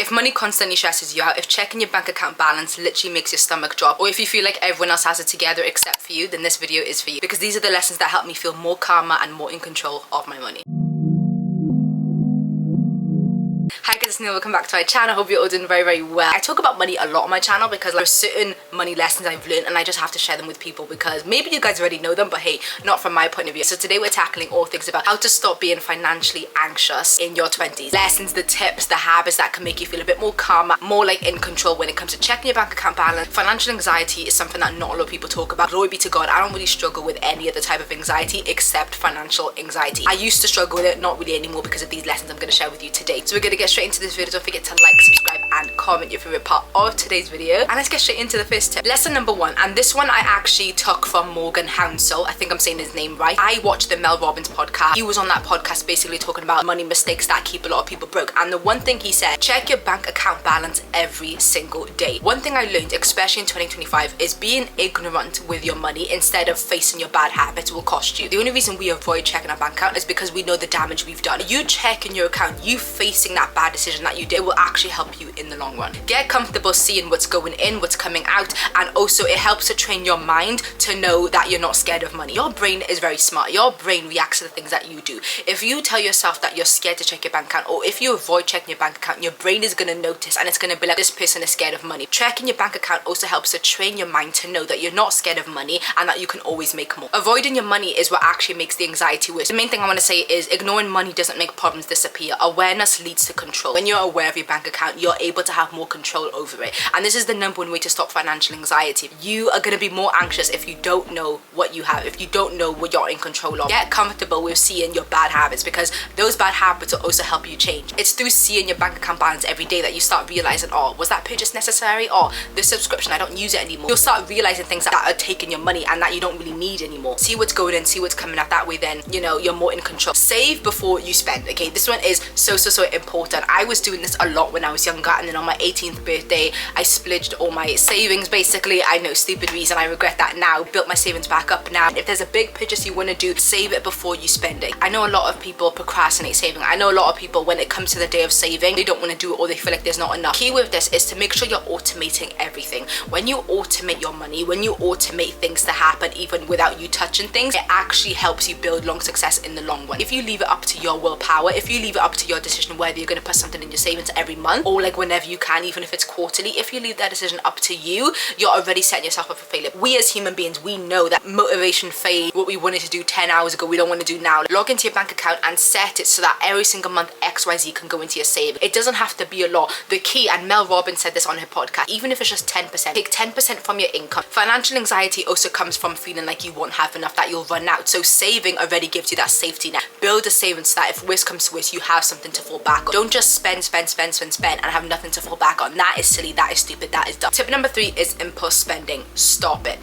If money constantly stresses you out, if checking your bank account balance literally makes your stomach drop, or if you feel like everyone else has it together except for you, then this video is for you, because these are the lessons that help me feel more calmer and more in control of my money. Hi guys, it's Neil, welcome back to my channel. Hope you're all doing very well. I talk about money a lot on my channel because there's certain money lessons I've learned and I just have to share them with people because maybe you guys already know them, but hey, not from my point of view. So today we're tackling all things about how to stop being financially anxious in your 20s. Lessons, the tips, the habits that can make you feel a bit more calmer, more like in control when it comes to checking your bank account balance. Financial anxiety is something that not a lot of people talk about. Glory be to God, I don't really struggle with any other type of anxiety except financial anxiety. I used to struggle with it, not really anymore because of these lessons I'm going to share with you today. So we're going to get straight into this video. Don't forget to like, subscribe and comment your favorite part of today's video, and let's get straight into the first tip. Lesson number 1, and this one I actually took from Morgan Housel. I think I'm saying his name right. I watched the Mel Robbins podcast. He was on that podcast basically talking about money mistakes that keep a lot of people broke, and the one thing he said, check your bank account balance every single day. One thing I learned, especially in 2025, is being ignorant with your money instead of facing your bad habits will cost you. The only reason we avoid checking our bank account is because we know the damage we've done. You checking your account, you facing that bad decision that you did will actually help you in the long run. Get comfortable seeing what's going in, what's coming out, and also it helps to train your mind to know that you're not scared of money. Your brain is very smart. Your brain reacts to the things that you do. If you tell yourself that you're scared to check your bank account, or if you avoid checking your bank account, your brain is going to notice and it's going to be like, this person is scared of money. Checking your bank account also helps to train your mind to know that you're not scared of money and that you can always make more. Avoiding your money is what actually makes the anxiety worse. The main thing I want to say is ignoring money doesn't make problems disappear. Awareness leads to control. When you're aware of your bank account, you're able to have more control over it, and this is the number one way to stop financial anxiety. You are going to be more anxious if you don't know what you have, if you don't know what you're in control of. Get comfortable with seeing your bad habits, because those bad habits will also help you change. It's through seeing your bank account balance every day that you start realizing, oh, was that purchase necessary? Or this subscription, I don't use it anymore. You'll start realizing things that are taking your money and that you don't really need anymore. See what's going in, see what's coming out. That way then, you know, you're more in control. Save before you spend. Okay, this one is so important. I was doing this a lot when I was younger, and then on my 18th birthday I splurged all my savings basically. I know, stupid reason, I regret that now. Built my savings back up now. If there's a big purchase you want to do, save it before you spend it. I know a lot of people procrastinate saving. I know a lot of people, when it comes to the day of saving, they don't want to do it or they feel like there's not enough. Key with this is to make sure you're automating everything. When you automate your money, when you automate things to happen even without you touching things, it actually helps you build long success in the long run. If you leave it up to your willpower, if you leave it up to your decision whether you're going to put something in your savings every month or like whenever you can, even if it's quarterly, if you leave that decision up to you, you're already setting yourself up for failure. We as human beings, we know that motivation fade. What we wanted to do 10 hours ago, we don't want to do now. Log into your bank account and set it so that every single month XYZ can go into your savings. It doesn't have to be a lot. The key, and Mel Robbins said this on her podcast, even if it's just 10%, take 10% from your income. Financial anxiety also comes from feeling like you won't have enough, that you'll run out. So saving already gives you that safety net. Build a savings so that if worst comes to worst, you have something to fall back on. Don't just spend and have nothing to fall back on. That is silly, that is stupid, that is dumb. Tip number 3 is impulse spending. Stop it.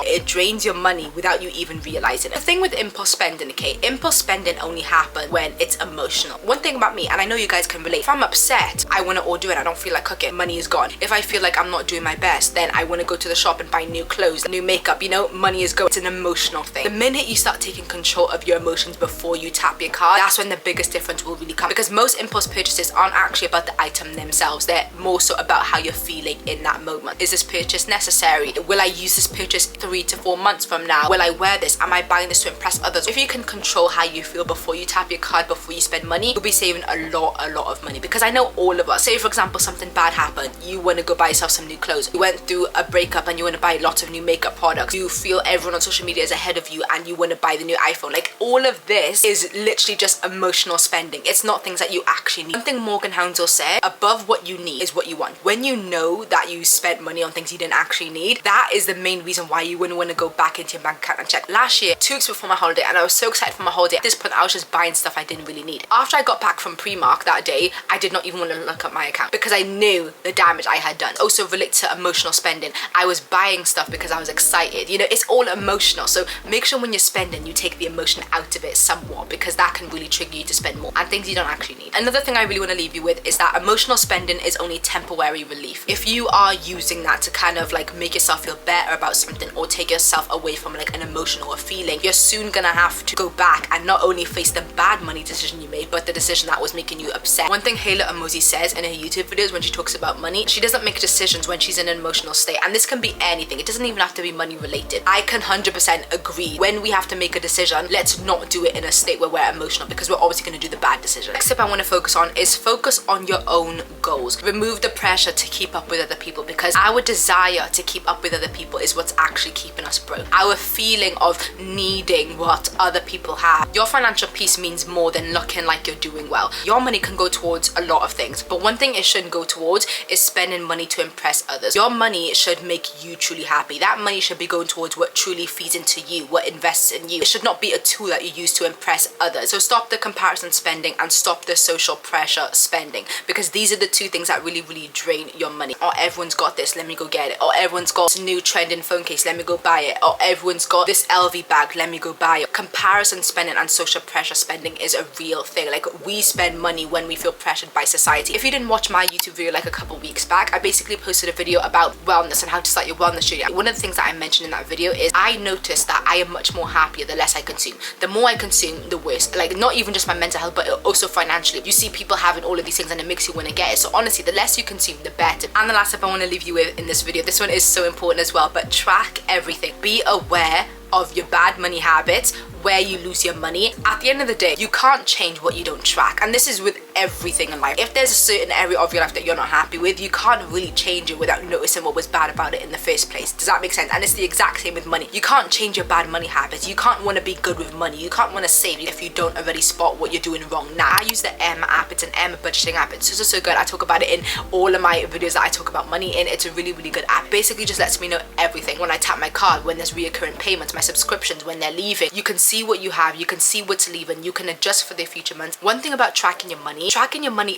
It drains your money without you even realizing it. The thing with impulse spending, okay, impulse spending only happens when it's emotional. One thing about me, and I know you guys can relate, if I'm upset, I want to order it, I don't feel like cooking, money is gone. If I feel like I'm not doing my best, then I want to go to the shop and buy new clothes, new makeup, you know, money is gone. It's an emotional thing. The minute you start taking control of your emotions before you tap your card, that's when the biggest difference will really come, because most impulse purchases aren't actually about the item themselves. They're more so about how you're feeling in that moment. Is this purchase necessary? Will I use this purchase 3 to 4 months from now? Will I wear this? Am I buying this to impress others? If you can control how you feel before you tap your card, before you spend money, you'll be saving a lot of money. Because I know all of us, say for example something bad happened, you want to go buy yourself some new clothes, you went through a breakup and you want to buy lots of new makeup products, you feel everyone on social media is ahead of you and you want to buy the new iPhone. Like, all of this is literally just emotional spending. It's not things that you actually need. Something Morgan Housel said, above what you need is what you want. When you know that you spent money on things you didn't actually need, that is the main reason why you wouldn't want to go back into your bank account and check. Last year, 2 weeks before my holiday, and I was so excited for my holiday, at this point I was just buying stuff I didn't really need. After I got back from Primark that day, I did not even want to look at my account because I knew the damage I had done. Also relate to emotional spending. I was buying stuff because I was excited. You know, it's all emotional. So make sure when you're spending, you take the emotion out of it somewhat, because that can really trigger you to spend more and things you don't actually need. Another thing I really want to leave you with is that emotional spending is only temporary relief. If you are using that to kind of like make yourself feel better about something or take yourself away from like an emotion or a feeling, you're soon gonna have to go back and not only face the bad money decision you made, but the decision that was making you upset. One thing Hayla Amosi says in her YouTube videos when she talks about money, she doesn't make decisions when she's in an emotional state, and this can be anything. It doesn't even have to be money related. I can 100% agree, when we have to make a decision, let's not do it in a state where we're emotional, because we're obviously going to do the bad decision. Next tip I want to focus on is focus on your own goals. Remove the pressure to keep up with other people, because our desire to keep up with other people is what's actually keeping us broke. Our feeling of needing what other people have. Your financial peace means more than looking like you're doing well. Your money can go towards a lot of things, but one thing it shouldn't go towards is spending money to impress others. Your money should make you truly happy. That money should be going towards what truly feeds into you, what invests in you. It should not be a tool that you use to impress others. So stop the comparison spending and stop the social pressure spending, because these are the two things that really drain your money. Oh, everyone's got this, let me go get it. Or everyone's got this new trending phone case, let me go buy it. Or everyone's got this LV bag, let me go buy it. Comparison spending and social pressure spending is a real thing. Like, we spend money when we feel pressured by society. If you didn't watch my YouTube video like a couple weeks back, I basically posted a video about wellness and how to start your wellness journey. One of the things that I mentioned in that video is I noticed that I am much more happier the less I consume. The more I consume, the worse. Like, not even just my mental health, but also financially. You see people having all of these things and it makes you want to get it. So honestly, the less you consume, the better. And the last tip I want to leave you with in this video, this one is so important as well, but track everything. Be aware of your bad money habits, where you lose your money. At the end of the day, you can't change what you don't track, and this is with everything in life. If there's a certain area of your life that you're not happy with, you can't really change it without noticing what was bad about it in the first place. Does that make sense? And it's the exact same with money. You can't change your bad money habits. You can't want to be good with money. You can't want to save if you don't already spot what you're doing wrong. Now, I use the M app. It's an M budgeting app. It's so good. I talk about it in all of my videos that I talk about money in. It's a really good app. Basically just lets me know everything. When I tap my card, when there's reoccurring payments, my subscriptions, when they're leaving, you can see what you have, you can see what's leaving, you can adjust for the future months. One thing about tracking your money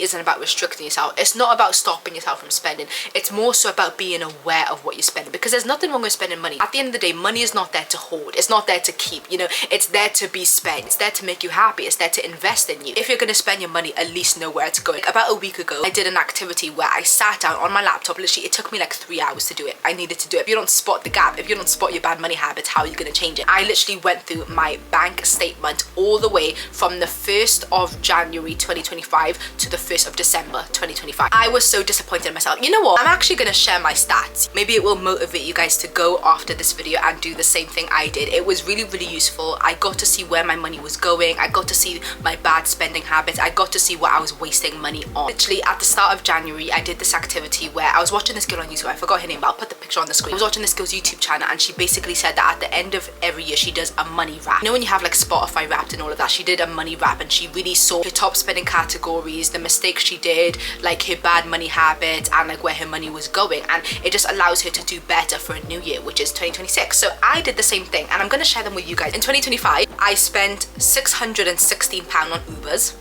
isn't about restricting yourself. It's not about stopping yourself from spending. It's more so about being aware of what you're spending, because there's nothing wrong with spending money. At the end of the day, money is not there to hoard. It's not there to keep, you know, it's there to be spent. It's there to make you happy. It's there to invest in you. If you're going to spend your money, at least know where it's going. Like, about a week ago, I did an activity where I sat down on my laptop. Literally, it took me like 3 hours to do it. I needed to do it. If you don't spot the gap, if you don't spot your bad money habits, how are you going to change it? I literally went through my bank statement all the way from the 1st of January 2025 to the 1st of December 2025. I was so disappointed in myself. You know what? I'm actually going to share my stats. Maybe it will motivate you guys to go after this video and do the same thing I did. It was really useful. I got to see where my money was going. I got to see my bad spending habits. I got to see what I was wasting money on. Literally, at the start of January, I did this activity where I was watching this girl on YouTube. I forgot her name, but I'll put the picture on the screen. I was watching this girl's YouTube channel, and she basically said that at the end of every year, she does a money wrap. You know when you have like Spotify Wrapped and all of that? She did a money wrap, and she really saw her top spending categories, the mistakes she did, like her bad money habits, and like where her money was going, and it just allows her to do better for a new year, which is 2026. So I did the same thing, and I'm going to share them with you guys. In 2025, I spent £616 on Ubers.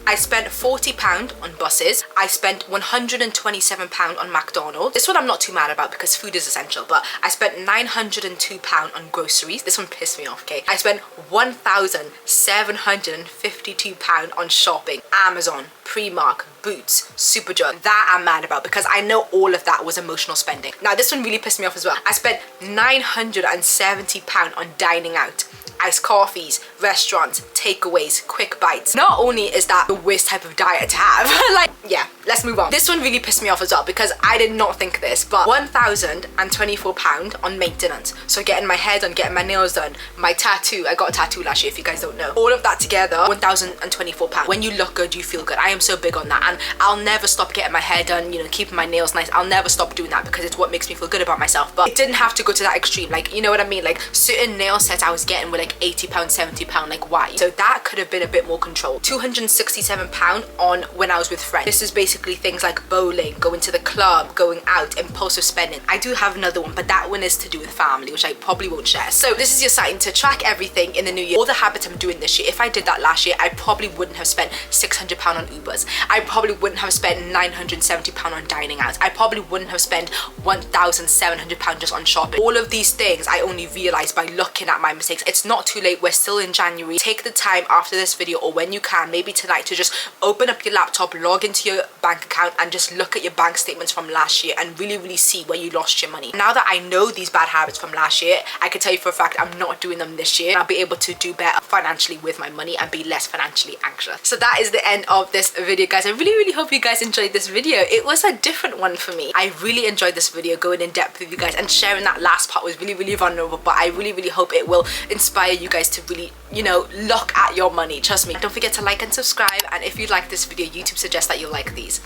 I spent £40 on buses. I spent £127 on McDonald's. This one I'm not too mad about because food is essential, but I spent £902 on groceries. This one pissed me off, okay? I spent £1,752 on shopping. Amazon, Primark, Boots, Superdrug. That I'm mad about because I know all of that was emotional spending. Now this one really pissed me off as well. I spent £970 on dining out. Iced coffees, restaurants, takeaways, quick bites. Not only is that the worst type of diet to have, like, yeah, let's move on. This one really pissed me off as well because I did not think this, but £1,024 on maintenance. So getting my hair done, getting my nails done, my tattoo. I got a tattoo last year if you guys don't know. All of that together, £1,024. When you look good, you feel good. I am so big on that, and I'll never stop getting my hair done, you know, keeping my nails nice. I'll never stop doing that because it's what makes me feel good about myself. But it didn't have to go to that extreme. Like, you know what I mean? Like, certain nail sets I was getting were like £80, £70, like why? So that could have been a bit more controlled. £267 on when I was with friends. This is basically typically things like bowling, going to the club, going out, impulsive spending. I do have another one, but that one is to do with family, which I probably won't share. So this is your sign to track everything in the new year. All the habits I'm doing this year, if I did that last year, I probably wouldn't have spent £600 on Ubers. I probably wouldn't have spent £970 on dining out. I probably wouldn't have spent £1,700 just on shopping. All of these things I only realized by looking at my mistakes. It's not too late. We're still in January. Take the time after this video, or when you can, maybe tonight, to just open up your laptop, log into your bank account, and just look at your bank statements from last year and really see where you lost your money. Now that I know these bad habits from last year, I can tell you for a fact I'm not doing them this year. I'll be able to do better financially with my money and be less financially anxious. So that is the end of this video, guys. I really hope you guys enjoyed this video. It was a different one for me. I really enjoyed this video, going in depth with you guys, and sharing that last part was really vulnerable, but I really hope it will inspire you guys to really, you know, look at your money. Trust me. Don't forget to like and subscribe, and if you like this video, YouTube suggests that you'll like these.